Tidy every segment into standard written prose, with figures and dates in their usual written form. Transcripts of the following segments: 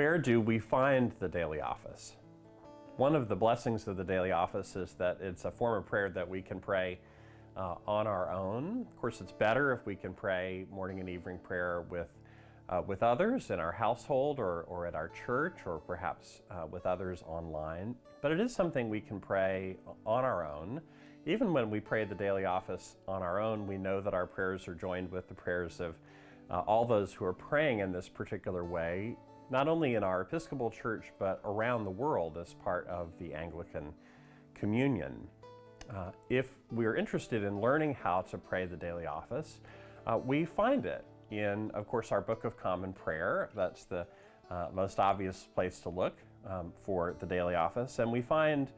Where do we find the daily office? One of the blessings of the daily office is that it's a form of prayer that we can pray on our own. Of course, it's better if we can pray morning and evening prayer with others in our household or at our church, or perhaps with others online. But it is something we can pray on our own. Even when we pray the daily office on our own, we know that our prayers are joined with the prayers of all those who are praying in this particular way, not only in our Episcopal Church, but around the world as part of the Anglican Communion. If we're interested in learning how to pray the daily office, we find it in, of course, our Book of Common Prayer. That's the most obvious place to look for the daily office. And we find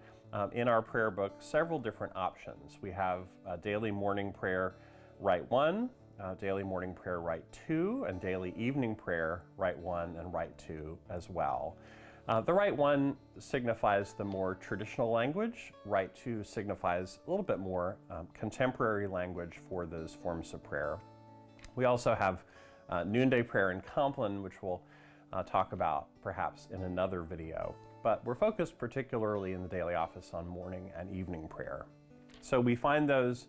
in our prayer book several different options. We have daily morning prayer, Rite 1, daily morning prayer, Rite 2, and daily evening prayer, Rite 1 and Rite 2 as well. The Rite 1 signifies the more traditional language. Rite 2 signifies a little bit more contemporary language for those forms of prayer. We also have noonday prayer in Compline, which we'll talk about perhaps in another video. But we're focused particularly in the daily office on morning and evening prayer. So we find those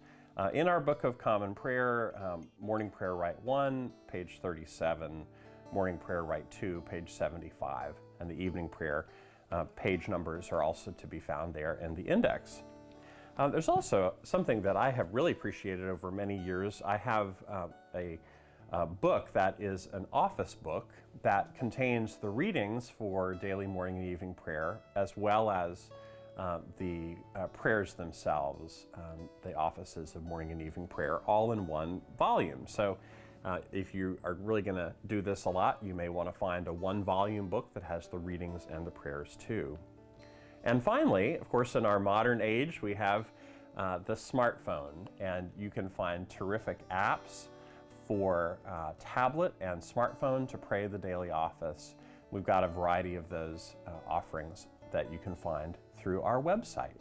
in our Book of Common Prayer, morning prayer, Rite 1, page 37, morning prayer, Rite 2, page 75, and the evening prayer page numbers are also to be found there in the index. There's also something that I have really appreciated over many years. I have a book that is an office book that contains the readings for daily morning and evening prayer, as well as the prayers themselves, the offices of morning and evening prayer, all in one volume. So if you are really going to do this a lot, you may want to find a one-volume book that has the readings and the prayers too. And finally, of course, in our modern age, we have the smartphone, and you can find terrific apps for tablet and smartphone to pray the daily office. We've got a variety of those offerings that you can find through our website.